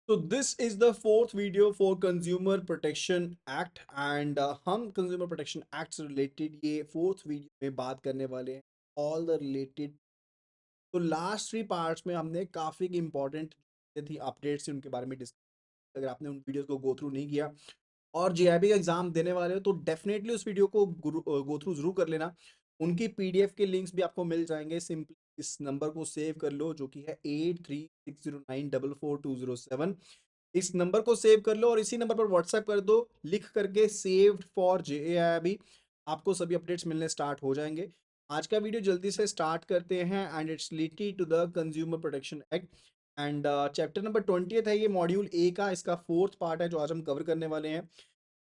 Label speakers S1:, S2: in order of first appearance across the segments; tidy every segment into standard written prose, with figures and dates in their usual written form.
S1: So this is the fourth video for Consumer Protection Act and हम Consumer Protection Act से related ये fourth video में बात करने वाले हैं all the related। तो लास्ट थ्री पार्ट्स में हमने काफ़ी इंपॉर्टेंट थी अपडेट्स थी उनके बारे में डिस्कस। अगर आपने उन वीडियोस को गो थ्रू नहीं किया और जीआईबी का एग्जाम देने वाले हो तो डेफिनेटली उस वीडियो को गो थ्रू जरूर कर लेना। उनकी पीडीएफ के लिंक्स भी आपको मिल जाएंगे। सिंपली इस नंबर को सेव कर लो जो कि है 8360944207। इस नंबर को सेव कर लो और इसी नंबर पर व्हाट्सएप कर दो लिख करके सेव्ड फॉर जेएआईबी। आपको सभी अपडेट्स मिलने स्टार्ट हो जाएंगे। आज का वीडियो जल्दी से स्टार्ट करते हैं and it's related to the consumer protection act and chapter number 20 है ये मॉड्यूल ए का, इसका फोर्थ पार्ट है जो आज हम कवर करने वाले हैं।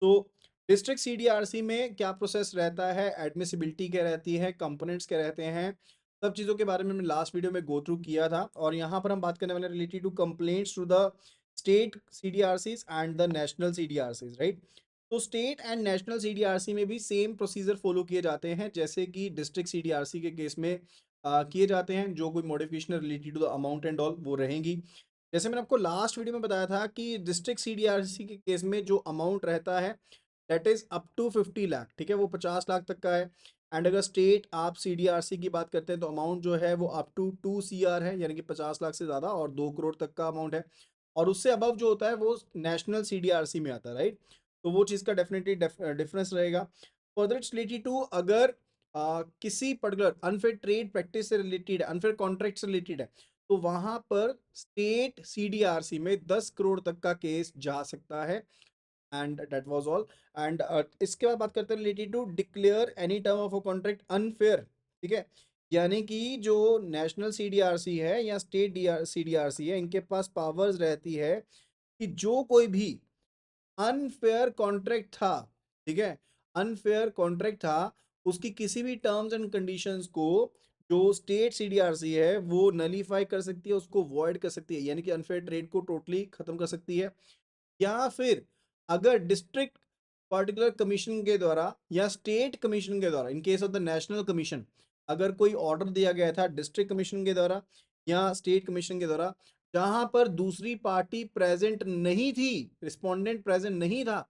S1: तो डिस्ट्रिक्ट सीडीआरसी में क्या प्रोसेस रहता है, एडमिसिबिलिटी क्या रहती है, कंपोनेंट्स क्या रहते हैं, सब चीज़ों के बारे में हमने लास्ट वीडियो में गो थ्रू किया था। और यहाँ पर हम बात करने वाले related to complaints to the state CDRCs and the national CDRCs, right. तो स्टेट एंड नेशनल सीडीआरसी में भी सेम प्रोसीजर फॉलो किए जाते हैं जैसे कि डिस्ट्रिक्ट सीडीआरसी के केस में किए जाते हैं। जो कोई modification related to the amount and all वो रहेंगी। जैसे मैंने आपको लास्ट वीडियो में बताया था कि डिस्ट्रिक्ट सीडीआरसी के केस में जो अमाउंट रहता है that is up to 50 lakh, ठीक है, वो 50 लाख तक का है। एंड अगर स्टेट आप सीडीआरसी की बात करते हैं तो अमाउंट जो है वो अप टू 2 CR है, यानी कि 50 लाख से ज़्यादा और 2 करोड़ तक का अमाउंट है। और उससे अबव जो होता है वो नेशनल सीडीआरसी में आता है, राइट। तो वो चीज़ का डेफिनेटली डिफरेंस रहेगा। फर्दर इट्स रिलेटेड टू अगर किसी पर्टिकुलर अनफेयर ट्रेड प्रैक्टिस से रिलेटेड, अनफेयर कॉन्ट्रैक्ट से रिलेटेड है, तो वहां पर स्टेट सीडीआरसी में 10 करोड़ तक का केस जा सकता है। And that was all. And इसके बाद बात करते हैं related to declare any term of a contract unfair, ठीक है। यानी कि जो नेशनल सीडीआरसी है या स्टेट सीडीआरसी है, इनके पास पावर्स रहती है कि जो कोई भी अनफेयर कॉन्ट्रैक्ट था, ठीक है, अनफेयर कॉन्ट्रैक्ट था, उसकी किसी भी टर्म्स एंड कंडीशंस को जो स्टेट सीडीआरसी है वो नलीफाई कर सकती है, उसको वॉइड कर सकती है, यानी कि अनफेयर ट्रेड को टोटली खत्म कर सकती है। या फिर अगर डिस्ट्रिक्ट पर्टिकुलर कमीशन के द्वारा या स्टेट कमीशन के द्वारा, इन case of the national commission, अगर कोई ऑर्डर दिया गया था डिस्ट्रिक्ट कमीशन के द्वारा या स्टेट कमीशन के द्वारा जहां पर दूसरी पार्टी प्रेजेंट नहीं थी, रिस्पोंडेंट प्रेजेंट नहीं था,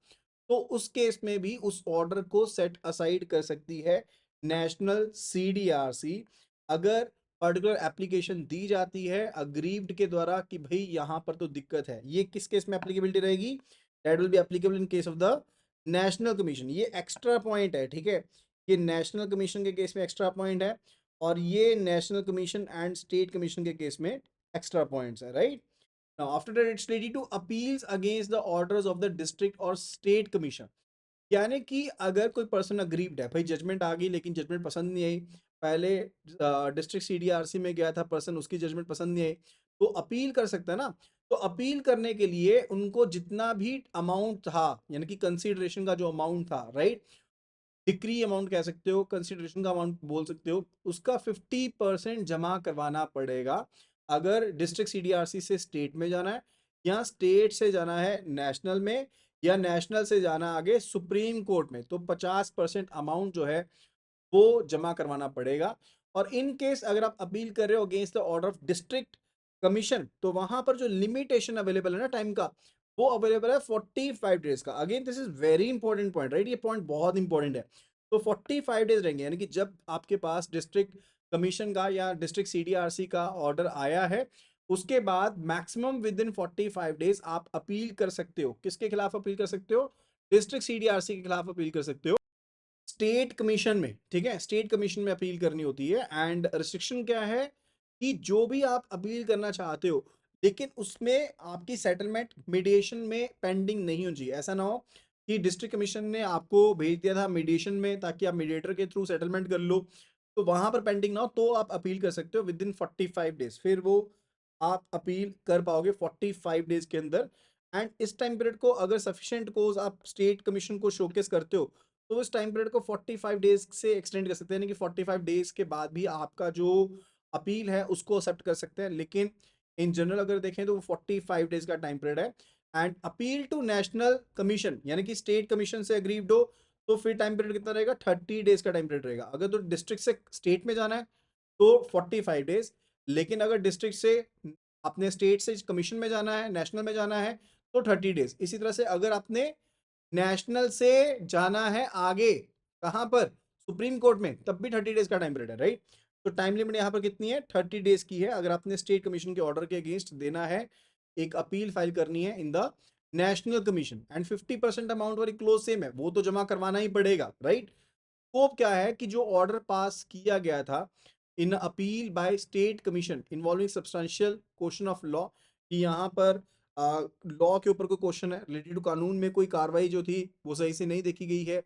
S1: तो उस केस में भी उस ऑर्डर को सेट असाइड कर सकती है नेशनल सीडीआरसी। अगर पर्टिकुलर एप्लीकेशन दी जाती है अग्रीव्ड के द्वारा कि भाई यहां पर तो दिक्कत है, ये किस केस में एप्लीकेबिलिटी रहेगी, that will be applicable in case of the national commission. ये एक्स्ट्रा पॉइंट है, ठीक है, ये नेशनल कमीशन के केस में एक्स्ट्रा पॉइंट है और ये national commission and state commission के केस में एक्स्ट्रा पॉइंट्स है, right. Now after that it's related to appeals against the orders of the district और स्टेट कमीशन। यानी कि अगर कोई पर्सन अग्रीव्ड है, भाई जजमेंट आ गई लेकिन जजमेंट पसंद नहीं आई, पहले डिस्ट्रिक्ट सीडीआरसी में गया था पर्सन, उसकी जजमेंट पसंद नहीं आई, तो अपील कर सकता है ना। तो अपील करने के लिए उनको जितना भी अमाउंट था, यानी कि कंसीडरेशन का जो अमाउंट था, राइट, डिक्री अमाउंट कह सकते हो, कंसीडरेशन का अमाउंट बोल सकते हो, उसका 50% जमा करवाना पड़ेगा। अगर डिस्ट्रिक्ट सीडीआरसी से स्टेट में जाना है या स्टेट से जाना है नेशनल में या नेशनल से जाना आगे सुप्रीम कोर्ट में, तो 50% अमाउंट जो है वो जमा करवाना पड़ेगा। और इन केस अगर आप अपील कर रहे हो against the order of district commission, तो वहां पर जो लिमिटेशन अवेलेबल है ना टाइम का, वो अवेलेबल है 45 डेज का। Again this is very important point, right, ये पॉइंट बहुत इंपॉर्टेंट है। तो 45 डेज रहेंगे, यानी कि जब आपके पास डिस्ट्रिक्ट कमीशन का या डिस्ट्रिक्ट सीडीआरसी का ऑर्डर आया है, उसके बाद मैक्सिमम विद इन 45 डेज आप अपील कर सकते हो। किसके खिलाफ अपील कर सकते हो? डिस्ट्रिक्ट सीडीआरसी के खिलाफ अपील कर सकते हो स्टेट कमीशन में, ठीक है, स्टेट कमीशन में अपील करनी होती है। एंड रिस्ट्रिक्शन क्या है कि जो भी आप अपील करना चाहते हो लेकिन उसमें आपकी सेटलमेंट मीडिएशन में पेंडिंग नहीं होनी चाहिए। ऐसा ना हो कि डिस्ट्रिक्ट कमीशन ने आपको भेज दिया था मीडिएशन में ताकि आप मीडिएटर के थ्रू सेटलमेंट कर लो, तो वहां पर पेंडिंग ना हो, तो आप अपील कर सकते हो विद इन 45 डेज। फिर वो आप अपील कर पाओगे 45 डेज के अंदर। एंड इस टाइम पीरियड को अगर सफिशिएंट कोज आप स्टेट कमीशन को शोकेस करते हो तो इस टाइम पीरियड को 45 डेज से एक्सटेंड कर सकते हैं, यानी कि 45 डेज के बाद भी आपका जो अपील है उसको एक्सेप्ट कर सकते हैं। लेकिन इन जनरल अगर देखें तो वो 45 डेज का टाइम पीरियड है। And appeal to national commission, यानी कि स्टेट कमीशन से अग्रीव्ड हो, तो फिर टाइम पीरियड कितना रहेगा? 30 डेज का टाइम पीरियड रहेगा। अगर तो डिस्ट्रिक्ट से स्टेट में जाना है तो 45 डेज, लेकिन अगर डिस्ट्रिक्ट से आपने स्टेट से कमीशन में जाना है, नेशनल में जाना है तो 30 डेज। इसी तरह से अगर आपने नेशनल से जाना है आगे, कहां पर, सुप्रीम कोर्ट में, तब भी 30 डेज का टाइम पीरियड है, राइट। तो टाइम लिमिट यहाँ पर कितनी है, 30 डेज की है। अगर आपने स्टेट कमीशन के ऑर्डर के अगेंस्ट देना है, एक अपील फाइल करनी है in the national commission, and 50% amount वाली क्लोज सेम है, वो तो जमा करवाना ही पड़ेगा, राइट। स्कोप क्या है कि जो ऑर्डर पास किया गया था in appeal by state commission involving substantial question of law, कि यहाँ पर लॉ के ऊपर कोई क्वेश्चन है रिलेटेड टू कानून में, कोई कार्रवाई जो थी वो सही से नहीं देखी गई है,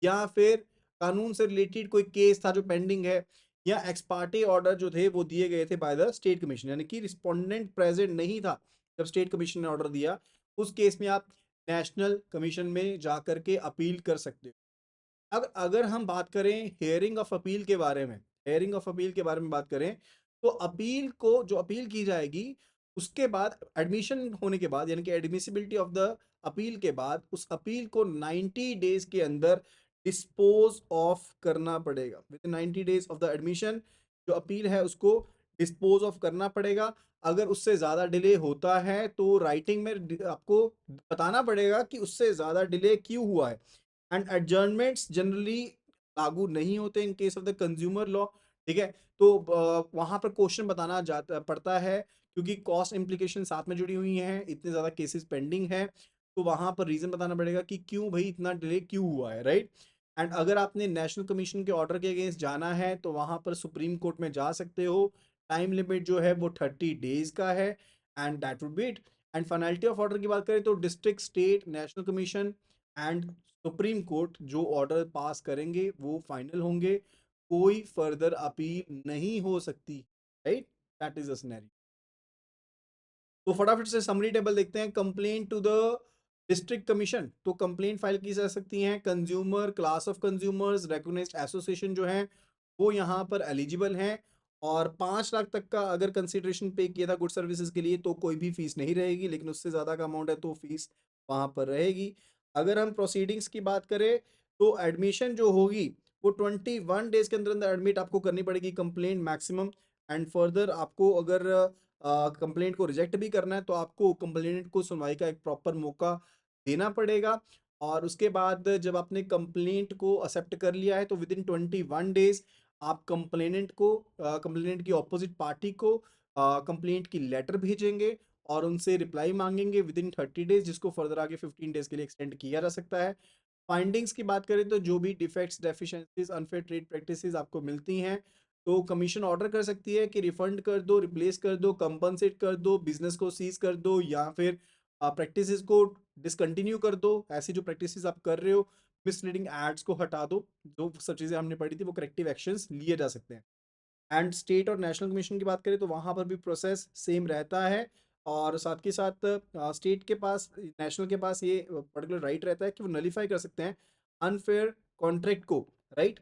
S1: या फिर कानून से रिलेटेड कोई केस था जो पेंडिंग है, या एक्सपार्टी ऑर्डर जो थे वो दिए गए थे बाय द स्टेट कमीशन, यानी कि रिस्पोंडेंट प्रेजेंट नहीं था जब स्टेट कमीशन ने ऑर्डर दिया, उस केस में आप नेशनल कमीशन में जाकर के अपील कर सकते हो। अब अगर हम बात करें हेयरिंग ऑफ अपील के बारे में, हेयरिंग ऑफ अपील के बारे में बात करें, तो अपील को जो अपील की जाएगी उसके बाद एडमिशन होने के बाद, यानी कि एडमिसिबिलिटी ऑफ द अपील के बाद, उस अपील को 90 डेज के अंदर डिस्पोज ऑफ करना पड़ेगा। With in 90 days of the admission जो अपील है उसको डिस्पोज ऑफ करना पड़ेगा। अगर उससे ज्यादा डिले होता है तो राइटिंग में आपको बताना पड़ेगा कि उससे ज्यादा डिले क्यों हुआ है। एंड एडजर्नमेंट्स जनरली लागू नहीं होते इन case of the consumer law, ठीक है। तो वहां पर क्वेश्चन बताना जाता पड़ता है, क्योंकि कॉस्ट इम्प्लीकेशन साथ में जुड़ी हुई हैं, इतने ज्यादा केसेस पेंडिंग है, तो वहां पर रीजन बताना पड़ेगा कि क्यों भाई इतना डिले क्यों हुआ है, राइट। एंड अगर आपने नेशनल कमीशन के ऑर्डर के अगेंस्ट जाना है तो वहां पर सुप्रीम कोर्ट में जा सकते हो। टाइम लिमिट जो है वो 30 डेज का है, and that would be it. And finality of order की बात करें तो district, state, national commission and supreme court जो ऑर्डर पास करेंगे वो फाइनल होंगे, कोई फर्दर अपील नहीं हो सकती, right. That is the scenario. तो फटाफट से समरी टेबल देखते हैं। Complain to the district commission, तो कंप्लेंट फाइल की जा सकती है। Consumer, class of consumers, recognised association जो है वो यहाँ पर एलिजिबल हैं, और 5 लाख तक का अगर कंसिडरेशन पे किया था गुड सर्विसेज के लिए तो कोई भी फीस नहीं रहेगी, लेकिन उससे ज़्यादा का अमाउंट है तो फीस वहाँ पर रहेगी। अगर हम प्रोसीडिंग्स की बात करें तो एडमिशन जो होगी वो 21 डेज के अंदर अंदर एडमिट आपको करनी पड़ेगी कंप्लेंट मैक्सिमम। एंड फर्दर आपको अगर कंप्लेंट को रिजेक्ट भी करना है तो आपको कंप्लेंट को सुनवाई का एक प्रॉपर मौका देना पड़ेगा। और उसके बाद जब आपने कंप्लेंट को एक्सेप्ट कर लिया है तो विद इन 21 डेज आप कंप्लेनेंट को, कंप्लेनेंट की ऑपोजिट पार्टी को कंप्लेंट की लेटर भेजेंगे और उनसे रिप्लाई मांगेंगे विद इन 30 डेज, जिसको फर्दर आगे 15 डेज के लिए एक्सटेंड किया जा सकता है। फाइंडिंग्स की बात करें तो जो भी defects, deficiencies, unfair trade practices आपको मिलती हैं तो कमीशन ऑर्डर कर सकती है कि रिफंड कर दो, रिप्लेस कर दो, कंपनसेट कर दो, बिजनेस को सीज कर दो, या फिर प्रैक्टिसेस को डिसकंटिन्यू कर दो। ऐसी जो प्रैक्टिसेस आप कर रहे हो, मिसलीडिंग एड्स को हटा दो, जो सब चीज़ें हमने पढ़ी थी वो करेक्टिव एक्शंस लिए जा सकते हैं। एंड स्टेट और नेशनल कमीशन की बात करें तो वहाँ पर भी प्रोसेस सेम रहता है, और साथ के साथ स्टेट के पास, नेशनल के पास ये पर्टिकुलर राइट रहता है कि वो नलीफाई कर सकते हैं अनफेयर कॉन्ट्रैक्ट को, right.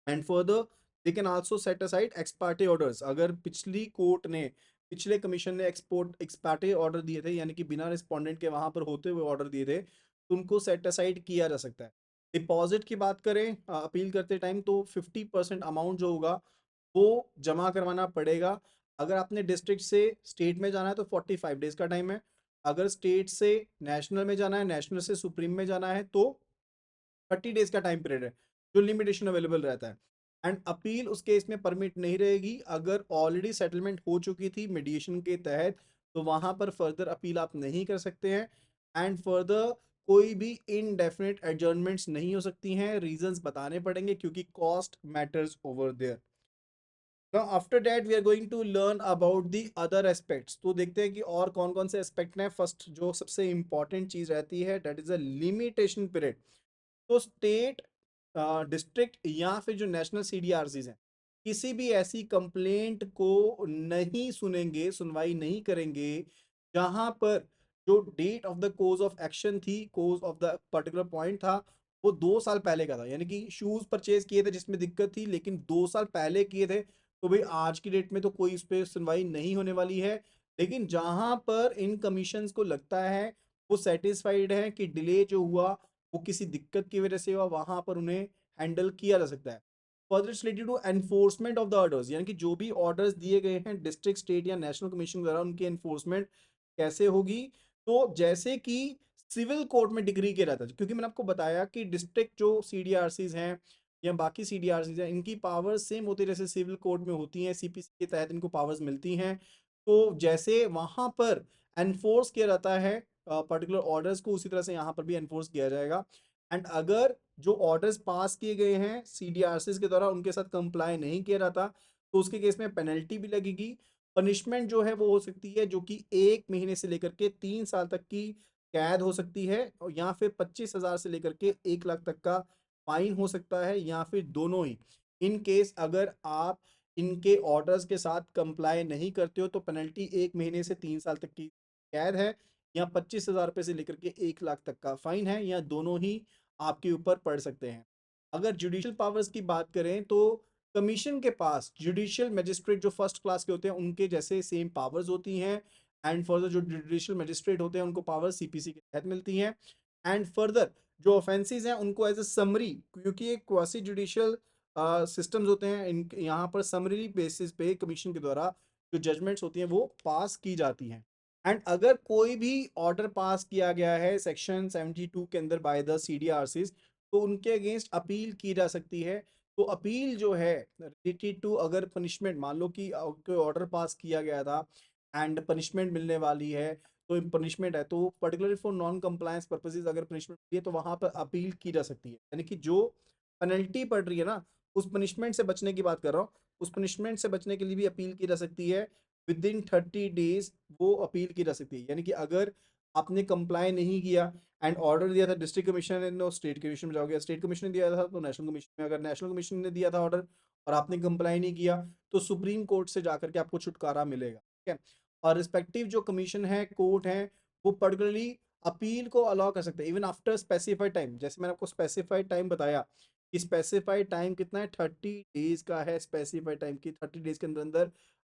S1: And further they can also set aside x party orders. अगर पिछली कोर्ट ने, पिछले कमीशन ने एक्सपोर्ट एक्स पार्टी ऑर्डर दिए थे, यानी कि बिना रिस्पोंडेंट के वहां पर होते हुए ऑर्डर दिए थे, तो उनको सेट असाइड किया जा सकता है। डिपॉजिट की बात करें अपील करते टाइम तो 50% अमाउंट जो होगा वो जमा करवाना पड़ेगा। अगर आपने डिस्ट्रिक्ट से स्टेट में जाना है तो 45 डेज का टाइम है। अगर स्टेट से नेशनल में जाना है, नेशनल से सुप्रीम में जाना है तो 30 डेज का टाइम पीरियड है, जो लिमिटेशन अवेलेबल रहता है। एंड अपील उस केस में परमिट नहीं रहेगी अगर ऑलरेडी सेटलमेंट हो चुकी थी मीडिएशन के तहत, तो वहां पर फर्दर अपील आप नहीं कर सकते हैं। एंड फर्दर कोई भी इनडेफिनेट एडजर्नमेंट्स नहीं हो सकती हैं, रीजंस बताने पड़ेंगे क्योंकि cost matters over there. Now after that we are going to learn about the other aspects। तो देखते हैं कि और कौन कौन से एस्पेक्ट हैं। फर्स्ट जो सबसे इंपॉर्टेंट चीज रहती है that is a limitation period. तो स्टेट, डिस्ट्रिक्ट या फिर जो नेशनल सीडीआरसीज हैं, किसी भी ऐसी कंप्लेंट को नहीं सुनेंगे, सुनवाई नहीं करेंगे जहां पर जो date of the cause of action थी, cause of the particular point था, वो 2 साल पहले का था। यानी कि शूज परचेज किए थे जिसमें दिक्कत थी लेकिन 2 साल पहले किए थे, तो भाई आज की डेट में तो कोई इस पे सुनवाई नहीं होने वाली है। लेकिन जहां पर इन कमीशंस को लगता है वो सेटिस्फाइड है कि डिले जो हुआ वो किसी दिक्कत की वजह से हुआ, वहां पर उन्हें हैंडल किया जा सकता है। Further it's related to enforcement of the orders, यानी कि जो भी ऑर्डर्स दिए गए हैं डिस्ट्रिक्ट, स्टेट या नेशनल कमीशन द्वारा, उनकी एनफोर्समेंट कैसे होगी। तो जैसे कि सिविल कोर्ट में डिग्री किया जाता है, क्योंकि मैंने आपको बताया कि डिस्ट्रिक्ट जो सीडीआरसीज हैं या बाकी सीडीआरसीज हैं, इनकी पावर्स सेम होती है जैसे सिविल कोर्ट में होती हैं, सीपीसी के तहत इनको पावर्स मिलती हैं। तो जैसे वहां पर एनफोर्स किया जाता है पर्टिकुलर ऑर्डर्स को, उसी तरह से यहाँ पर भी एनफोर्स किया जाएगा। एंड अगर जो ऑर्डर्स पास किए गए हैं सीडीआरसीज के द्वारा उनके साथ कंप्लाई नहीं किया जाता, तो उसके केस में पेनल्टी भी लगेगी। पनिशमेंट जो है वो हो सकती है जो कि 1 महीने से लेकर के 3 साल तक की कैद हो सकती है, और या फिर 25,000 से लेकर के 1 लाख तक का फाइन हो सकता है, या फिर दोनों ही। इन केस अगर आप इनके ऑर्डर्स के साथ कंप्लाई नहीं करते हो तो पेनल्टी 1 महीने से 3 साल तक की कैद है, या 25,000 रुपये से लेकर के 1 लाख तक का फाइन है, या दोनों ही आपके ऊपर पड़ सकते हैं। अगर जुडिशियल पावर्स की बात करें तो कमीशन के पास जुडिशियल मजिस्ट्रेट जो फर्स्ट क्लास के होते हैं उनके जैसे सेम पावर्स होती हैं। एंड फर्दर जो जुडिशियल मजिस्ट्रेट होते हैं उनको पावर्स सीपीसी के तहत मिलती हैं। एंड फर्दर जो ऑफेंसेस हैं उनको एज ए समरी, क्योंकि एक क्वासी जुडिशियल सिस्टम्स होते हैं, इन यहाँ पर समरी बेसिस पे कमीशन के द्वारा जो जजमेंट्स होती हैं वो पास की जाती हैं। एंड अगर कोई भी ऑर्डर पास किया गया है सेक्शन 72 के अंदर बाय द सीडीआरसीज, तो उनके अगेंस्ट अपील की जा सकती है। तो अपील जो है रिलेटेड टू अगर पनिशमेंट, मान लो कि कोई ऑर्डर पास किया गया था एंड पनिशमेंट मिलने वाली है, तो पनिशमेंट है, तो particularly for non compliance purposes अगर पनिशमेंट है तो वहां पर अपील की जा सकती है। यानी कि जो पेनल्टी पड़ रही है ना, उस पनिशमेंट से बचने की बात कर रहा हूँ, उस पनिशमेंट से बचने के लिए भी अपील की जा सकती है। विद इन 30 डेज वो अपील की जा सकती है। यानी कि अगर आपने कंप्लाई नहीं किया एंड ऑर्डर दिया था डिस्ट्रिक्ट कमिश्नर ने, तो स्टेट कमीशन में जाओगे, स्टेट कमीशन ने दिया था तो नेशनल कमीशन में, अगर नेशनल कमीशन ने दिया था ऑर्डर और आपने कंप्लाई नहीं किया तो सुप्रीम कोर्ट से जाकर के आपको छुटकारा मिलेगा। ठीक है। और रिस्पेक्टिव जो कमीशन है, कोर्ट है, वो पर्टिकुलरली अपील को अलाउ कर सकते हैं इवन आफ्टर स्पेसिफाइड टाइम। जैसे मैंने आपको स्पेसिफाइड टाइम बताया कि स्पेसिफाइड टाइम कितना है, 30 डेज का है। स्पेसिफाइड टाइम की 30 डेज के अंदर अंदर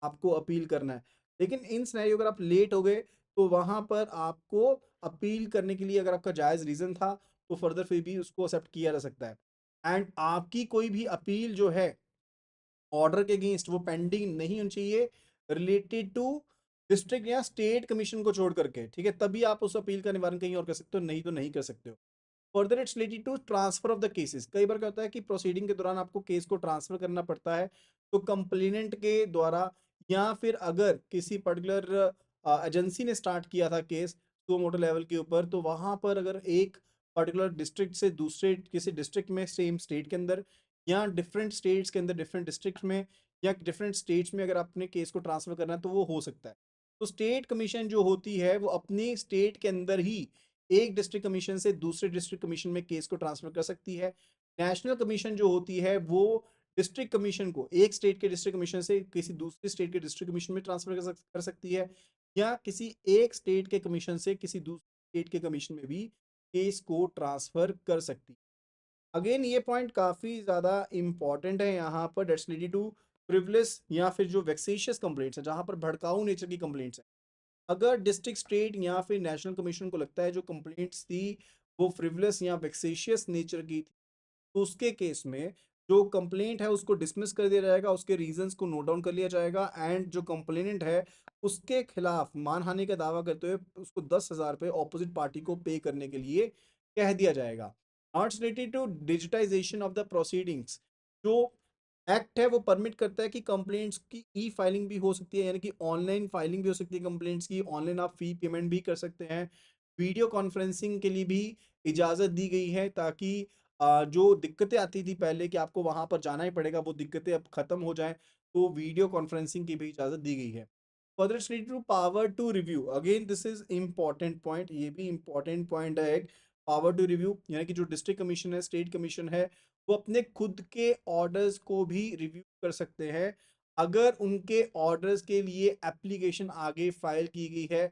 S1: आपको अपील करना है। लेकिन इन सिनेरियो अगर आप लेट हो गए तो वहां पर आपको अपील करने के लिए, अगर आपका जायज रीजन था, तो फर्दर फिर भी उसको एक्सेप्ट किया जा सकता है। एंड आपकी कोई भी अपील जो है ऑर्डर के अगेंस्ट वो पेंडिंग नहीं होनी चाहिए रिलेटेड टू डिस्ट्रिक्ट या स्टेट कमीशन को छोड़ करके। ठीक है, तभी आप उस अपील का निवारण कहीं और कर सकते हो, नहीं तो नहीं कर सकते हो। Further it's related to transfer of the cases. कई बार क्या होता है कि प्रोसीडिंग के दौरान आपको केस को ट्रांसफर करना पड़ता है, तो कंप्लेनेंट के द्वारा, या फिर अगर किसी पर्टिकुलर एजेंसी ने स्टार्ट किया था केस तो मोटर लेवल के ऊपर, तो वहां पर अगर एक पर्टिकुलर डिस्ट्रिक्ट से दूसरे किसी डिस्ट्रिक्ट में सेम स्टेट के अंदर, या डिफरेंट स्टेट्स के अंदर डिफरेंट डिस्ट्रिक्ट में, या डिफरेंट स्टेट्स में अगर अपने केस को ट्रांसफर करना है तो वो हो सकता है। तो स्टेट कमीशन जो होती है वो अपने स्टेट के अंदर ही एक डिस्ट्रिक्ट कमीशन से दूसरे डिस्ट्रिक्ट कमीशन में केस को ट्रांसफर कर सकती है। नेशनल कमीशन जो होती है वो डिस्ट्रिक्ट कमीशन को एक स्टेट के डिस्ट्रिक्ट कमीशन से किसी दूसरे स्टेट के डिस्ट्रिक्ट कमीशन में ट्रांसफर कर सकती है, या किसी एक स्टेट के कमीशन से किसी दूसरे स्टेट के कमीशन में भी केस को ट्रांसफर कर सकती है। अगेन ये पॉइंट काफी ज्यादा इंपॉर्टेंट है यहाँ पर, डेट्स रिलेटेड टू फ्रिवलेस या फिर जो वेक्सेशियस कंप्लेंट्स है, जहां पर भड़काऊ नेचर की कंप्लेंट्स है। अगर डिस्ट्रिक्ट, स्टेट या फिर नेशनल कमीशन को लगता है जो कंप्लेंट्स थी वो फ्रिवलेस या वेक्सेशियस नेचर की थी, तो उसके केस में जो कंप्लेंट है उसको डिसमिस कर दिया जाएगा, उसके रीजंस को नोट डाउन कर लिया जाएगा, एंड जो कंप्लेनेंट है उसके खिलाफ मानहानि का दावा करते हुए उसको 10,000 रुपये ऑपोजिट पार्टी को पे करने के लिए कह दिया जाएगा। Not related to digitisation of the proceedings, जो एक्ट है वो परमिट करता है कि कंप्लेंट्स की ई फाइलिंग भी हो सकती है, यानी कि ऑनलाइन फाइलिंग भी हो सकती है कंप्लेंट्स की, ऑनलाइन आप फी पेमेंट भी कर सकते हैं। वीडियो कॉन्फ्रेंसिंग के लिए भी इजाज़त दी गई है, ताकि जो दिक्कतें आती थी पहले कि आपको वहां पर जाना ही पड़ेगा, वो दिक्कतें अब खत्म हो जाएं, तो वीडियो कॉन्फ्रेंसिंग की भी इजाज़त दी गई है। Further it's to power to review, again this is important point, ये भी इंपॉर्टेंट पॉइंट है। पावर टू रिव्यू यानी कि जो डिस्ट्रिक्ट कमीशन है, स्टेट कमीशन है, वो अपने खुद के ऑर्डर्स को भी रिव्यू कर सकते हैं अगर उनके ऑर्डर्स के लिए एप्लीकेशन आगे फाइल की गई है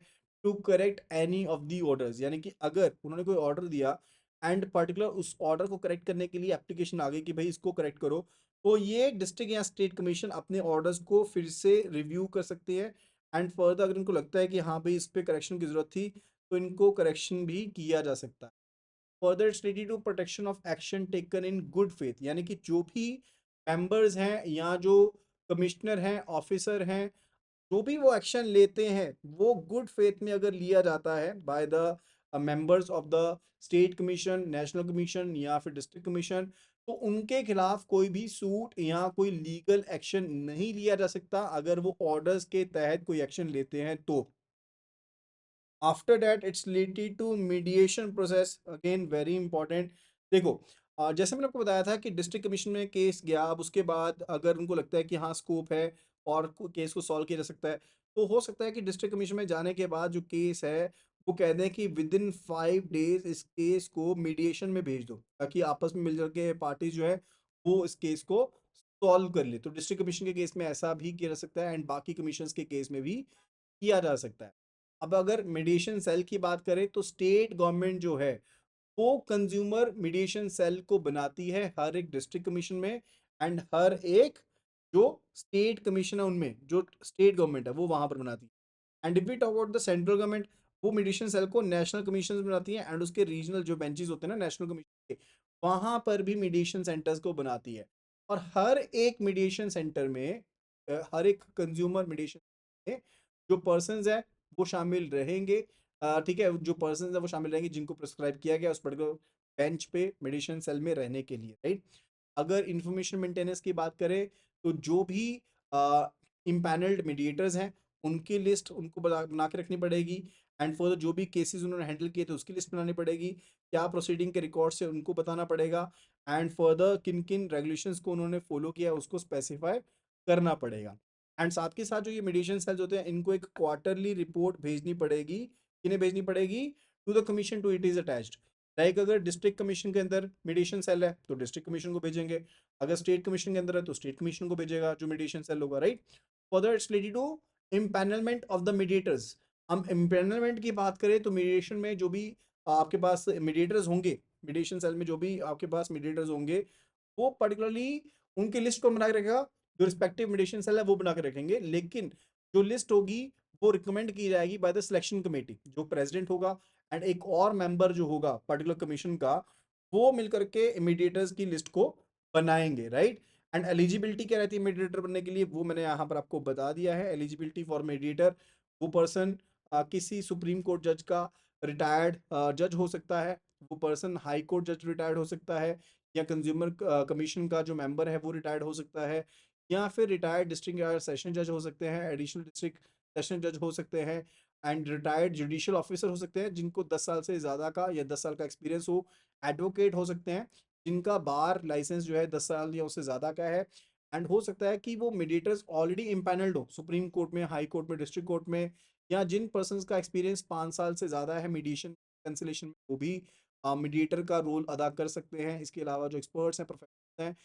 S1: to correct any of the orders. यानी कि अगर उन्होंने कोई ऑर्डर दिया एंड पर्टिकुलर उस ऑर्डर को करेक्ट करने के लिए एप्लीकेशन आ गई कि भाई इसको करेक्ट करो, तो ये डिस्ट्रिक्ट या स्टेट कमीशन अपने ऑर्डर्स को फिर से रिव्यू कर सकते हैं। एंड फर्दर अगर इनको लगता है कि हाँ भाई इस पे करेक्शन की जरूरत थी, तो इनको करेक्शन भी किया जा सकता है। Further it's related to protection of action taken in good faith, यानी कि जो भी मेंबर्स हैं या जो कमिश्नर हैं, ऑफिसर हैं, जो भी वो एक्शन लेते हैं वो गुड फेथ में अगर लिया जाता है by the members of the state commission, national commission या फिर डिस्ट्रिक्ट कमीशन, तो उनके खिलाफ कोई भी सूट या कोई लीगल एक्शन नहीं लिया जा सकता अगर वो ऑर्डर्स के तहत कोई एक्शन लेते हैं तो। After that it's related to mediation process, again very important. देखो, जैसे मैंने आपको बताया था कि डिस्ट्रिक्ट कमीशन में केस गया, अब उसके बाद अगर उनको लगता है कि हाँ स्कोप है और केस को सॉल्व किया जा सकता है, तो हो सकता है कि डिस्ट्रिक्ट कमीशन में जाने के बाद जो केस है वो कह दें कि विद इन 5 डेज इस केस को मीडिएशन में भेज दो, ताकि आपस में मिलकर के पार्टी जो है वो इस केस को सॉल्व कर ले। तो डिस्ट्रिक्ट कमीशन के केस में ऐसा भी किया जा सकता है एंड बाकी कमीशन के केस में भी किया जा सकता है। अब अगर मीडिएशन सेल की बात करें तो स्टेट गवर्नमेंट जो है वो कंज्यूमर मीडिएशन सेल को बनाती है हर एक डिस्ट्रिक्ट कमीशन में एंड हर एक जो स्टेट कमीशन है उनमें, जो स्टेट गवर्नमेंट है वो वहां पर बनाती है। And if we talk about the central government, वो मीडिएशन सेल को नेशनल कमीशन बनाती है एंड उसके रीजनल जो बेंचेस होते हैं ना नेशनल कमीशन के, वहां पर भी मीडिएशन सेंटर्स को बनाती है। और हर एक मीडिएशन सेंटर में हर एक कंज्यूमर मीडिएशन में जो पर्सन है वो शामिल रहेंगे। ठीक है, जो पर्सन है वो शामिल रहेंगे जिनको प्रिस्क्राइब किया गया उस पर्टिकुलर बेंच पे मेडिसिन सेल में रहने के लिए, राइट। अगर इंफॉर्मेशन मेंटेनेंस की बात करें तो जो भी इम्पैनल्ड मीडिएटर्स हैं उनकी लिस्ट उनको बना के रखनी पड़ेगी एंड फर्दर जो भी केसेस उन्होंने हैंडल किए थे उसकी लिस्ट बनानी पड़ेगी, क्या प्रोसीडिंग के रिकॉर्ड से उनको बताना पड़ेगा एंड फर्दर किन किन रेगुलेशंस को उन्होंने फॉलो किया उसको स्पेसिफाई करना पड़ेगा। एंड साथ के साथ जो ये मेडिसिन सेल्स होते हैं इनको एक क्वार्टरली रिपोर्ट भेजनी पड़ेगी। किन्हें भेजनी पड़ेगी? To the commission to it is attached. Like अगर डिस्ट्रिक्ट कमीशन के अंदर मेडिसिन सेल है तो डिस्ट्रिक्ट कमीशन को भेजेंगे, अगर स्टेट कमीशन के अंदर है तो स्टेट कमीशन को भेजेगा जो मेडिसिन सेल होगा, right. Further it's related to empanelment of the mediators. हम इम्पैनलमेंट की बात करें तो मीडिएशन में जो भी आपके पास मीडिएटर्स होंगे, मीडिएशन सेल में जो भी आपके पास मीडिएटर्स होंगे वो पर्टिकुलरली उनकी लिस्ट को बना के रखेगा, जो रिस्पेक्टिव मेडिसिन सेल है वो बना के रखेंगे, लेकिन जो लिस्ट होगी वो रिकमेंड की जाएगी बाय द सिलेक्शन कमेटी, जो प्रेसिडेंट होगा एंड एक और मेंबर जो होगा पर्टिकुलर कमीशन का, वो मिलकर के मीडिएटर्स की लिस्ट को बनाएंगे, राइट। एंड एलिजिबिलिटी क्या रहती है मीडिएटर बनने के लिए वो मैंने यहाँ पर आपको बता दिया है। एलिजिबिलिटी फॉर मीडिएटर, वो पर्सन किसी सुप्रीम कोर्ट जज का रिटायर्ड जज हो सकता है, वो पर्सन हाई कोर्ट जज रिटायर्ड हो सकता है, या कंज्यूमर कमीशन का जो मेंबर है वो रिटायर्ड हो सकता है, या फिर रिटायर्ड डिस्ट्रिक्ट या सेशन जज हो सकते हैं, एडिशनल डिस्ट्रिक्ट सेशन जज हो सकते हैं एंड रिटायर्ड जुडिशियल ऑफिसर हो सकते हैं जिनको 10 साल से ज़्यादा का या 10 साल का एक्सपीरियंस हो, एडवोकेट हो सकते हैं जिनका बार लाइसेंस जो है 10 साल या उससे ज़्यादा का है, एंड हो सकता है कि वो मीडिएटर्स ऑलरेडी इम्पैनल्ड हो सुप्रीम कोर्ट में, हाई कोर्ट में, डिस्ट्रिक्ट कोर्ट में, या जिन पर्सन का एक्सपीरियंस 5 साल से ज़्यादा है मीडिएशन कंसिलेशन में वो भी मीडिएटर का रोल अदा कर सकते हैं। इसके अलावा जो एक्सपर्ट्स हैं, प्रोफेशनल्स हैं,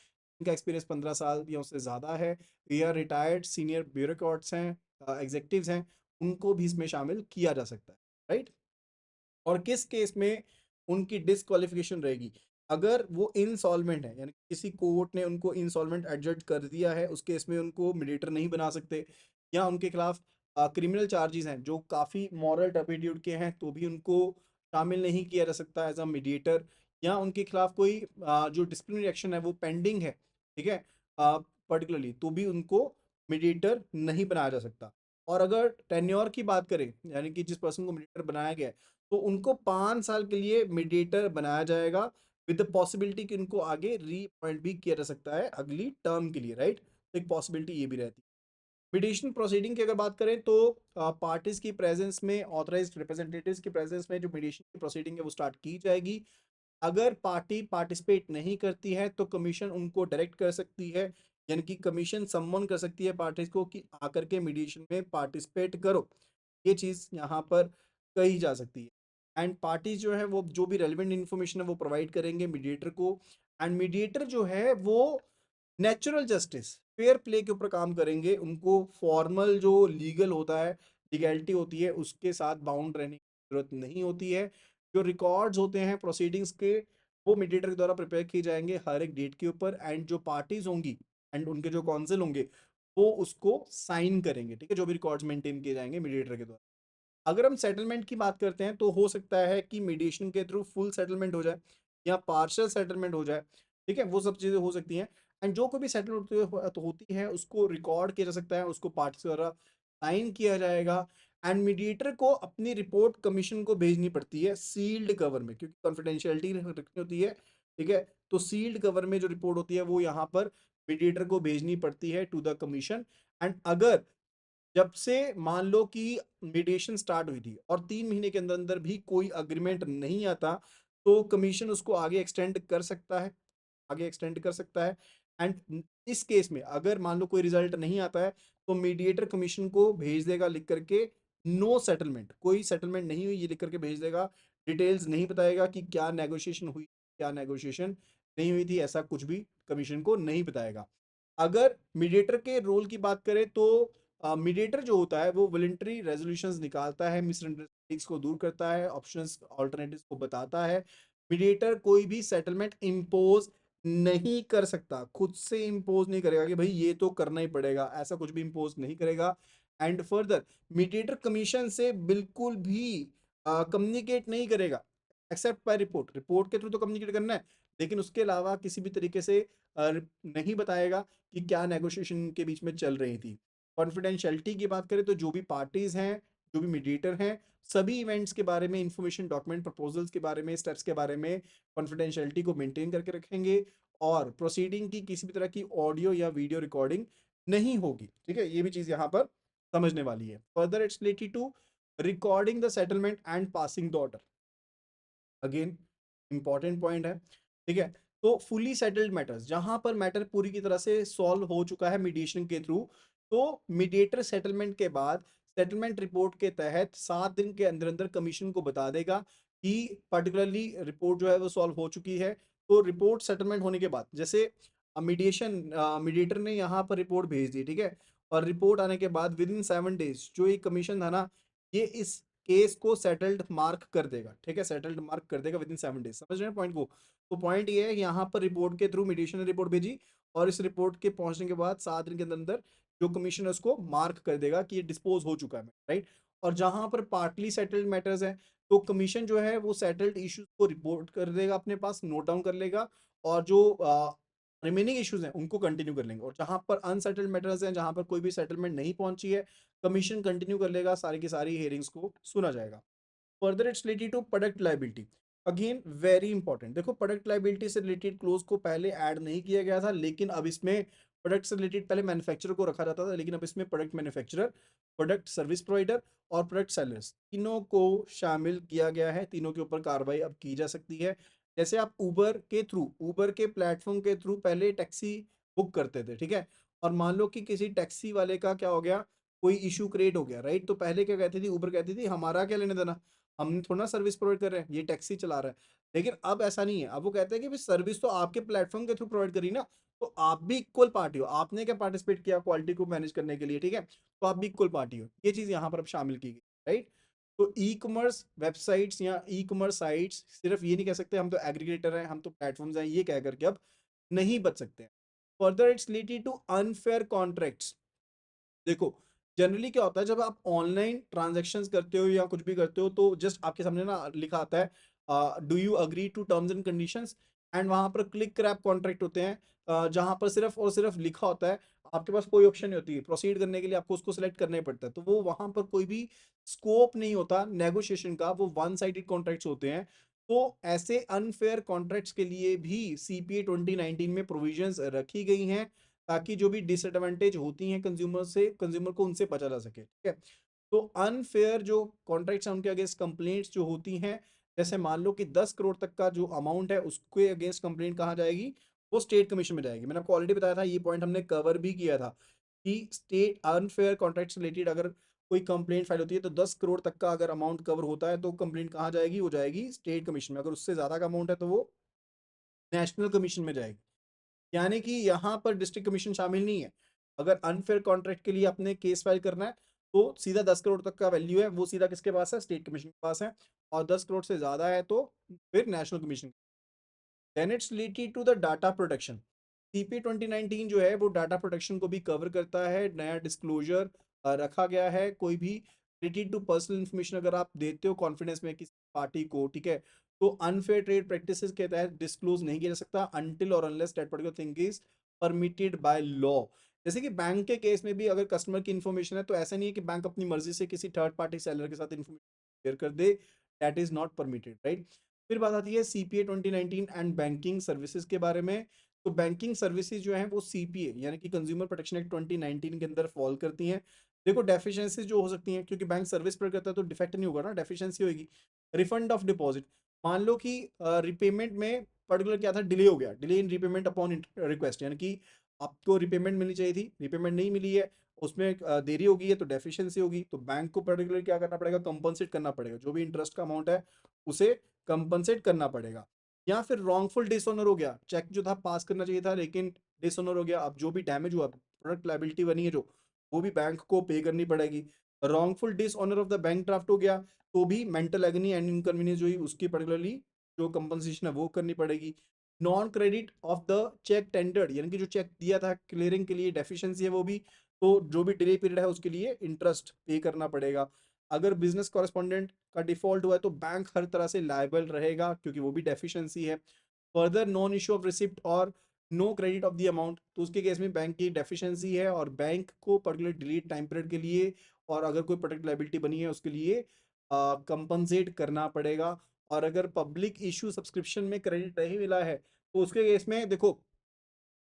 S1: इनका एक्सपीरियंस 15 साल या उससे ज़्यादा है, या रिटायर्ड सीनियर ब्यूरोक्रेट्स हैं, एग्जीक्यूटिव्स हैं, उनको भी इसमें शामिल किया जा सकता है, राइट। और किस केस में उनकी डिसक्वालिफिकेशन रहेगी? अगर वो इनसॉल्वेंट है, यानी किसी कोर्ट ने उनको इनसॉल्वेंट एडजज कर दिया है, उस केस में उनको मीडिएटर नहीं बना सकते, या उनके खिलाफ क्रिमिनल चार्जेस हैं जो काफ़ी मॉरल टर्पिट्यूड के हैं तो भी उनको शामिल नहीं किया जा सकता एज अ मीडिएटर, या उनके खिलाफ कोई जो डिसिप्लिनरी एक्शन है वो पेंडिंग है, ठीक है, पर्टिकुलरली, तो भी उनको मीडिएटर नहीं बनाया जा सकता। और अगर टेन्योर की बात करें, यानी कि जिस पर्सन को मीडिएटर बनाया गया है, तो उनको 5 साल के लिए मीडिएटर बनाया जाएगा विद द पॉसिबिलिटी कि उनको आगे रीअपॉइंट भी किया जा सकता है अगली टर्म के लिए, राइट। तो एक पॉसिबिलिटी ये भी रहती है। मीडिएशन प्रोसीडिंग की अगर बात करें तो पार्टीज की प्रेजेंस में, ऑथराइज्ड रिप्रेजेंटेटिव्स की प्रेजेंस में जो मीडिएशन की प्रोसीडिंग है वो स्टार्ट की जाएगी। अगर पार्टी पार्टिसिपेट नहीं करती है तो कमीशन उनको डायरेक्ट कर सकती है, यानी कि कमीशन सम्मन कर सकती है पार्टीज को कि आकर के मीडिएशन में पार्टिसिपेट करो, ये चीज़ यहाँ पर कही जा सकती है। एंड पार्टी जो है वो जो भी रेलिवेंट इन्फॉर्मेशन है वो प्रोवाइड करेंगे मीडिएटर को, एंड मीडिएटर जो है वो नेचुरल जस्टिस, फेयर प्ले के ऊपर काम करेंगे। उनको फॉर्मल जो लीगल होता है, लीगैलिटी होती है, उसके साथ बाउंड रहने की जरूरत नहीं होती है। जो रिकॉर्ड्स होते हैं प्रोसीडिंग्स के वो मीडिएटर के द्वारा प्रिपेयर किए जाएंगे हर एक डेट के ऊपर, एंड जो पार्टीज होंगी एंड उनके जो काउंसिल होंगे वो उसको साइन करेंगे, ठीक है, जो भी रिकॉर्ड्स मेंटेन किए जाएंगे मीडिएटर के द्वारा। अगर हम सेटलमेंट की बात करते हैं तो हो सकता है कि मीडिएशन के थ्रू फुल सेटलमेंट हो जाए या पार्शियल सेटलमेंट हो जाए, ठीक है, वो सब चीज़ें हो सकती हैं। एंड जो कोई भी सेटलमेंट तो होती है उसको रिकॉर्ड किया जा सकता है, उसको पार्टी द्वारा साइन किया जाएगा एंड मीडिएटर को अपनी रिपोर्ट कमीशन को भेजनी पड़ती है सील्ड कवर में, क्योंकि कॉन्फिडेंशियलिटी रखनी होती है, ठीक है। तो सील्ड कवर में जो रिपोर्ट होती है वो यहाँ पर मीडिएटर को भेजनी पड़ती है टू द कमीशन। एंड अगर जब से मान लो कि मीडिएशन स्टार्ट हुई थी और 3 महीने के अंदर अंदर भी कोई अग्रीमेंट नहीं आता, तो कमीशन उसको आगे एक्सटेंड कर सकता है, आगे एक्सटेंड कर सकता है। एंड इस केस में अगर मान लो कोई रिजल्ट नहीं आता है, तो मीडिएटर कमीशन को भेज देगा लिख करके नो सेटलमेंट, कोई सेटलमेंट नहीं हुई ये लिख करके भेज देगा। डिटेल्स नहीं बताएगा कि क्या नेगोशिएशन हुई, क्या नेगोशिएशन नहीं हुई थी, ऐसा कुछ भी कमीशन को नहीं बताएगा। अगर मीडिएटर के रोल की बात करें तो मीडिएटर जो होता है वो वॉलंटरी रेजोल्यूशंस निकालता है, मिसअंडरस्टैंडिंग्स को दूर करता है, ऑप्शंस ऑल्टरनेटिव्स को बताता है। मीडिएटर कोई भी सेटलमेंट इम्पोज नहीं कर सकता, खुद से इम्पोज नहीं करेगा कि भाई ये तो करना ही पड़ेगा, ऐसा कुछ भी इम्पोज नहीं करेगा। एंड फर्दर मीडिएटर कमीशन से बिल्कुल भी कम्युनिकेट नहीं करेगा एक्सेप्ट बाय रिपोर्ट, रिपोर्ट के थ्रू तो कम्युनिकेट करना है, लेकिन उसके अलावा किसी भी तरीके से नहीं बताएगा कि क्या नेगोशिएशन के बीच में चल रही थी। कॉन्फिडेंशियलिटी की बात करें तो जो भी पार्टीज हैं, जो भी मीडिएटर हैं, सभी इवेंट्स के बारे में इंफॉर्मेशन, डॉक्यूमेंट, प्रपोजल्स के बारे में, स्टेप्स के बारे में कॉन्फिडेंशियलिटी को मेंटेन करके रखेंगे और प्रोसीडिंग की किसी भी तरह की ऑडियो या वीडियो रिकॉर्डिंग नहीं होगी, ठीक है। ये भी चीज यहाँ पर समझने वाली है। Further it's related to recording the settlement and passing the order, again important point है, ठीक है। तो फुली सेटल्ड मैटर्स, जहां पर मैटर पूरी की तरह से सॉल्व हो चुका है मीडिएशन के थ्रू, तो मीडिएटर सेटलमेंट के बाद सेटलमेंट रिपोर्ट के तहत 7 दिन के अंदर अंदर कमीशन को बता देगा कि पर्टिकुलरली रिपोर्ट जो है वो सॉल्व हो चुकी है। तो रिपोर्ट सेटलमेंट होने के बाद जैसे मीडिएशन मीडिएटर ने यहाँ पर रिपोर्ट भेज दी, ठीक है, और रिपोर्ट आने के बाद विद इन 7 डेज जो ये कमीशन था ना, ये इस केस को सेटल्ड मार्क कर देगा, ठीक है, सेटल्ड मार्क कर देगा विद इन 7 डेज। समझ रहे हैं पॉइंट को? तो पॉइंट ये है कि यहाँ पर रिपोर्ट के थ्रू मीडिएशन ने रिपोर्ट भेजी और इस रिपोर्ट के पहुंचने के बाद 7 दिन के अंदर अंदर जो कमीशन है उसको मार्क कर देगा कि ये डिस्पोज हो चुका है, राइट। और जहां पर पार्टली सेटल्ड मैटर्स है, तो कमीशन जो है वो सेटल्ड इश्यूज को रिपोर्ट कर देगा, अपने पास नोट डाउन कर लेगा, और जो रिमेनिंग इश्यूज हैं उनको कंटिन्यू कर लेंगे। और जहां पर अनसेटल्ड मैटर्स हैं, जहां पर कोई भी सेटलमेंट नहीं पहुंची है, कमीशन कंटिन्यू कर लेगा, सारी की सारी हियरिंग्स को सुना जाएगा। Further it's related to product liability, again very important. देखो प्रोडक्ट लाइबिलिटी से रिलेटेड क्लोज को पहले ऐड नहीं किया गया था, लेकिन अब इसमें प्रोडक्ट से रिलेटेड पहले मैन्युफैक्चरर को रखा जाता था, लेकिन अब इसमें product manufacturer, product service provider और प्रोडक्ट सेलर्स तीनों को शामिल किया गया है। तीनों के ऊपर कार्रवाई अब की जा सकती है। जैसे आप उबर के थ्रू, उबर के प्लेटफॉर्म के थ्रू पहले टैक्सी बुक करते थे, ठीक है, और मान लो कि किसी टैक्सी वाले का क्या हो गया, कोई इशू क्रिएट हो गया, राइट। तो पहले क्या कहती थी उबर, कहती थी हमारा क्या लेने देना, हम थोड़ा सर्विस प्रोवाइड कर रहे हैं, ये टैक्सी चला रहा है। लेकिन अब ऐसा नहीं है, अब वो कहते हैं कि भाई सर्विस तो आपके प्लेटफॉर्म के थ्रू प्रोवाइड करी ना, तो आप भी इक्वल पार्टी हो, आपने क्या पार्टिसिपेट किया क्वालिटी को मैनेज करने के लिए, ठीक है, तो आप भी इक्वल पार्टी हो। ये चीज यहाँ पर अब शामिल की गई, राइट। तो ई कॉमर्स वेबसाइट्स या ई कॉमर्स साइट्स सिर्फ ये नहीं कह सकते हम तो एग्रीगेटर हैं, हम तो प्लेटफॉर्म्स हैं, ये कह करके अब नहीं बच सकते हैं। Further it's related to unfair contracts. देखो जनरली क्या होता है, जब आप ऑनलाइन ट्रांजेक्शन्स करते हो या कुछ भी करते हो, तो जस्ट आपके सामने ना लिखा आता है do you agree to terms and conditions, and वहां पर क्लिक क्रैप कॉन्ट्रैक्ट होते हैं, जहां पर सिर्फ और सिर्फ लिखा होता है, आपके पास कोई ऑप्शन नहीं होती है प्रोसीड करने के लिए, आपको उसको सिलेक्ट करना ही पड़ता है। तो वो वहां पर कोई भी स्कोप नहीं होता नेगोशिएशन का, वो वन साइडेड कॉन्ट्रैक्ट्स होते हैं। तो ऐसे अनफेयर कॉन्ट्रैक्ट्स के लिए भी सीपीए 2019 में प्रोविजंस रखी गई हैं, ताकि जो भी डिसएडवांटेज होती हैं कंज्यूमर से, कंज्यूमर को उनसे बचा जा सके, ठीक है। तो अनफेयर जो कॉन्ट्रैक्ट्स हैं उनके अगेंस्ट कंप्लेंट्स जो होती हैं, जैसे मान लो कि 10 करोड़ तक का जो अमाउंट है उसके अगेंस्ट कंप्लेंट कहाँ जाएगी, वो स्टेट कमीशन में जाएगी। मैंने आपको ऑलरेडी बताया था, ये पॉइंट हमने कवर भी किया था कि स्टेट अनफेयर कॉन्ट्रैक्ट रिलेटेड अगर कोई कंप्लेंट फाइल होती है, तो 10 करोड़ तक का अगर अमाउंट कवर होता है तो कंप्लेंट कहाँ जाएगी, वो जाएगी स्टेट कमीशन में। अगर उससे ज्यादा का अमाउंट है तो वो नेशनल कमीशन में जाएगी। यानी कि यहाँ पर डिस्ट्रिक्ट कमीशन शामिल नहीं है। अगर अनफेयर कॉन्ट्रैक्ट के लिए अपने केस फाइल करना है, तो सीधा 10 करोड़ तक का वैल्यू है वो सीधा किसके पास है, स्टेट कमीशन के पास है। और 10 करोड़ से ज्यादा है तो फिर national commission. Then it's related to the data protection. CP 2019 जो है वो डाटा प्रोटेक्शन को भी कवर करता है। नया डिस्क्लोजर रखा गया है, कोई भी रिलेटेड टू पर्सनल इंफॉर्मेशन अगर आप देते हो कॉन्फिडेंस में किसी पार्टी को, ठीक है, तो अनफेयर ट्रेड प्रैक्टिसेस के तहत डिस्क्लोज नहीं किया जा सकता अनटिल और unless that particular thing is permitted by law. जैसे कि बैंक के केस में भी अगर कस्टमर की इन्फॉर्मेशन है तो ऐसा नहीं है कि बैंक अपनी मर्जी से किसी थर्ड पार्टी सेलर के साथ इन्फॉर्मेशन शेयर कर दे, that is not permitted, right. फिर बात आती है सीपीए 2019 एंड बैंकिंग सर्विसेज के बारे में। तो बैंकिंग सर्विसेज जो है वो सीपीए यानी कि कंज्यूमर प्रोटेक्शन एक्ट 2019 के अंदर फॉल करती हैं। देखो डेफिशिएंसीज जो हो सकती हैं, क्योंकि बैंक सर्विस पर करता है तो डिफेक्ट नहीं होगा ना, डेफिशिएंसी होगी। रिफंड ऑफ डिपॉजिट, मान लो कि रिपेमेंट में पर्टिकुलर क्या था, डिले हो गया, delay in repayment upon request, यानी कि आपको रिपेमेंट मिलनी चाहिए थी, रिपेमेंट नहीं मिली है, उसमें देरी हो गई है तो डेफिशिएंसी होगी, तो बैंक को पर्टिकुलर क्या करना पड़ेगा, कंपनसेट करना पड़ेगा, जो भी इंटरेस्ट का अमाउंट है उसे कंपनसेट करना पड़ेगा। या फिर रॉन्गफुल डिसऑनर हो गया, चेक जो था पास करना चाहिए था लेकिन डिसऑनर हो गया, अब जो भी डैमेज हुआ, प्रोडक्ट लायबिलिटी बनी है जो, वो भी बैंक को पे करनी पड़ेगी। Wrongful dishonour of the bank draft हो गया तो भी मेंटल एगनी एंड इनकन्वीनियंस जो हुई उसकी पर्टिकुलरली जो कंपनसेशन है वो करनी पड़ेगी। Non credit of the cheque tendered, यानी कि जो चेक दिया था क्लियरिंग के लिए डेफिशिएंसी है वो भी, तो जो भी डिले पीरियड है उसके लिए इंटरेस्ट पे करना पड़ेगा। अगर बिजनेस कॉरेस्पॉन्डेंट का डिफॉल्ट हुआ है तो बैंक हर तरह से लायबल रहेगा क्योंकि वो भी डेफिशिएंसी है। Further non issue of receipt और no credit of the amount, तो उसके केस में बैंक की डेफिशिएंसी है और बैंक को पर्टिकुलर डिलीट टाइम पीरियड के लिए और अगर कोई प्रोडक्ट लायबिलिटी बनी है उसके लिए कंपनसेट करना पड़ेगा। और अगर पब्लिक इशू सब्सक्रिप्शन में क्रेडिट नहीं मिला है तो उसके केस में देखो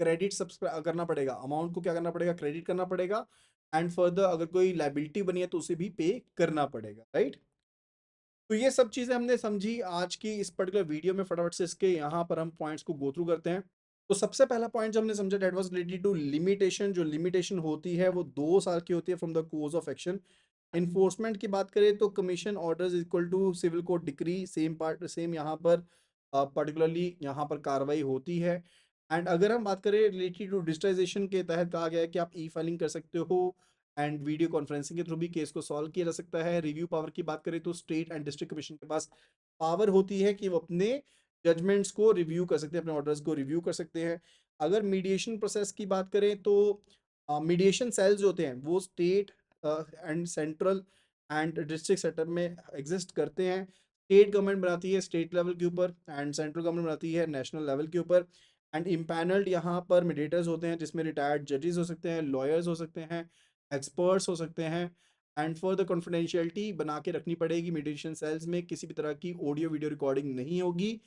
S1: क्रेडिट सब्सक्राइब करना पड़ेगा, अमाउंट को क्या करना पड़ेगा, क्रेडिट करना पड़ेगा। एंड फर्दर अगर कोई लायबिलिटी बनी है तो उसे भी पे करना पड़ेगा, राइट। तो ये सब चीजें हमने समझी आज की इस पर्टिकुलर वीडियो में, फटाफट से इसके यहाँ पर हम पॉइंट्स को गो थ्रू करते हैं। तो सबसे पहला पॉइंट जो हमने समझा that was related to limitation. जो लिमिटेशन होती है वो 2 साल की होती है from the course of action. Enforcement की बात करें तो commission orders equal to civil code decree, same part same यहाँ पर पर्टिकुलरली यहाँ पर कार्रवाई होती है। एंड अगर हम बात करें रिलेटेड टू डिजिटाइजेशन के तहत कहा गया है कि आप ई फाइलिंग कर सकते हो एंड वीडियो कॉन्फ्रेंसिंग के थ्रू भी केस को सॉल्व किया जा सकता है। रिव्यू पावर की बात करें तो स्टेट एंड डिस्ट्रिक्ट कमीशन के पास पावर होती है कि वो अपने जजमेंट्स को रिव्यू कर सकते हैं, अपने ऑर्डर्स को रिव्यू कर सकते हैं। अगर मीडिएशन प्रोसेस की बात करें तो मीडिएशन सेल्स जो होते हैं वो state and central and district setup में एग्जिस्ट करते हैं। स्टेट गवर्नमेंट बनाती है स्टेट लेवल के ऊपर एंड सेंट्रल गवर्नमेंट बनाती है नेशनल लेवल के ऊपर। एंड इम्पैनल्ड यहाँ पर मीडिएटर्स होते हैं जिसमें रिटायर्ड जजेस हो सकते हैं, लॉयर्स हो सकते हैं, एक्सपर्ट्स हो सकते हैं। एंड फॉर द कॉन्फिडेंशियलिटी बना के रखनी पड़ेगी, मीडिएशन सेल्स में किसी भी तरह की ऑडियो वीडियो रिकॉर्डिंग नहीं होगी।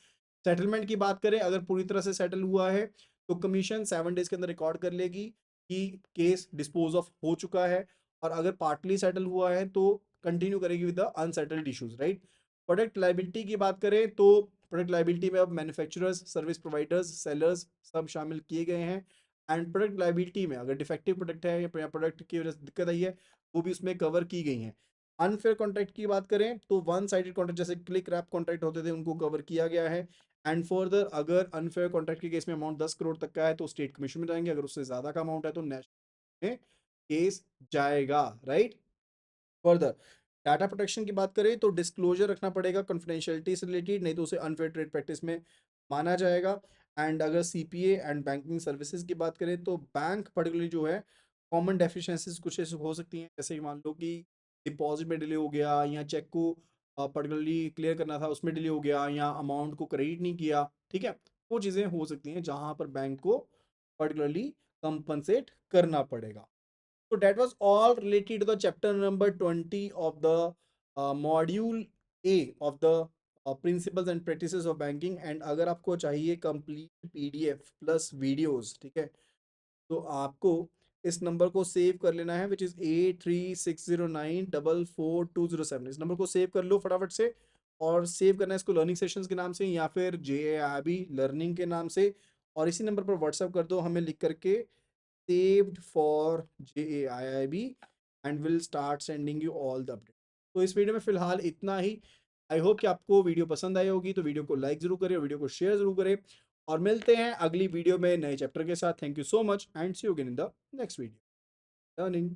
S1: सेटलमेंट की बात करें, अगर पूरी तरह से सेटल हुआ है तो कमीशन 7 डेज के अंदर रिकॉर्ड कर लेगी कि केस डिस्पोज ऑफ हो चुका है, और अगर पार्टली सेटल हुआ है तो कंटिन्यू करेगी with the unsettled issues, right. Product liability की बात करें तो प्रोडक्ट लाइबिलिटी में अब मैन्युफैक्चरर्स, सर्विस प्रोवाइडर्स, सेलर्स सब शामिल किए गए हैं। एंड प्रोडक्ट लाइबिलिटी में अगर डिफेक्टिव प्रोडक्ट है या प्रोडक्ट की वजह से दिक्कत आई है वो भी उसमें कवर की गई हैं। अनफेयर कॉन्ट्रैक्ट की बात करें तो वन साइडेड कॉन्ट्रैक्ट जैसे क्लिक रैप कॉन्ट्रैक्ट होते थे उनको कवर किया गया है। एंड फर्दर अगर अनफेयर कॉन्ट्रैक्ट के केस में अमाउंट 10 करोड़ तक का है तो स्टेट कमीशन में जाएंगे, अगर उससे ज्यादा का अमाउंट है तो नेशनल में केस जाएगा, राइट। फर्दर डाटा प्रोटेक्शन की बात करें तो डिस्क्लोजर रखना पड़ेगा कॉन्फिडेंशियलिटी से रिलेटेड, नहीं तो उसे अनफेयर ट्रेड प्रैक्टिस में माना जाएगा। एंड अगर सीपीए एंड बैंकिंग सर्विसेज की बात करें तो बैंक पर्टिकुलरली जो है कॉमन डेफिशिएंसीज कुछ ऐसे हो सकती हैं, जैसे कि मान लो कि डिपॉजिट में डिले हो गया या चेक को पर्टिकुलरली क्लियर करना था उसमें डिले हो गया या अमाउंट को क्रेडिट नहीं किया, ठीक है। वो चीज़ें हो सकती हैं जहां पर बैंक को पर्टिकुलरली कंपनसेट करना पड़ेगा। So that was all related to the chapter number 20 of the module A of the principles and practices of banking। and अगर आपको चाहिए complete PDF plus videos, ठीक है, तो आपको इस नंबर को सेव कर लेना है विच इज 8360944207। इस नंबर को सेव कर लो फटाफट से, और सेव करना है इसको लर्निंग सेशंस के नाम से या फिर JAIB लर्निंग के नाम से, और इसी नंबर पर व्हाट्सएप कर दो हमें लिख करके saved for JAIIB and will start sending you all the updates। तो इस वीडियो में फिलहाल इतना ही। आई होप कि आपको वीडियो पसंद आई होगी, तो वीडियो को लाइक जरूर करें और वीडियो को शेयर जरूर करें, और मिलते हैं अगली वीडियो में नए चैप्टर के साथ। Thank you so much and see you again in the next video learning.